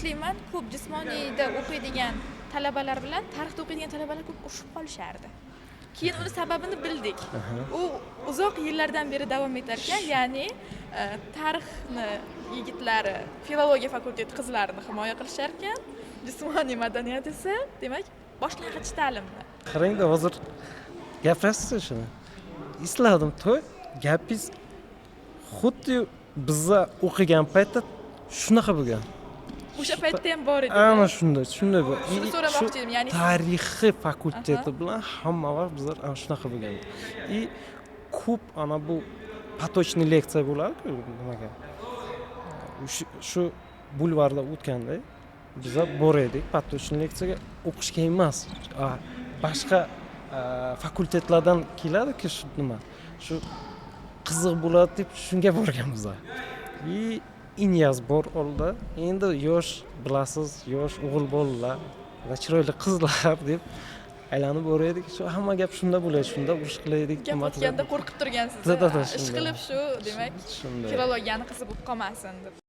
eslayman, ko'p jismoniyda o'qiydigan talabalar bilan tarixda o'qiydigan talabalar ko'p urushib qolishardi. Keyin uni sababini bildik. U uzoq yillardan beri davom etar ekan, ya'ni tarixni yigitlari, filologiya fakulteti qizlarini himoya qilishar ekan, jismoniy madaniyat esa, demak, boshlang'ich ta'limni. Qarangda, hozir gapirasiz shuni. Esladim, to'y gapingiz xuddi bizza o'qigan paytda shunaqa bo'lgan. O'sha paytda ham bor edi. Ana shunday Shuni so'ramoqchi edim, ya'ni tarixi fakulteti bilan hamma vaqt bizlar ana shunaqa bo'lgan. Ko'p ana bu patochniy leksiya bo'lardi nimaga. Shu bulvarda o'tganda bizlar bor edik patochniy leksiyaga o'qishga emas. Boshqa fakultetlardan keladi-ku shu nima. Shu qiziq bo'ladi deb shunga borganmiz. Inyaz bor oldi. Endi yosh, bilasiz, yosh o'g'il bolalar va chiroyli qizlar deb aylanib boradik. Shu hamma gap shunda bo'ladi, shunda urush qilaydik. Gap o'tganda qo'rqib turgansiz. Ishqilib Ish qilib shu, demak, filologiyani qiziq bo'lib qolmasin deb.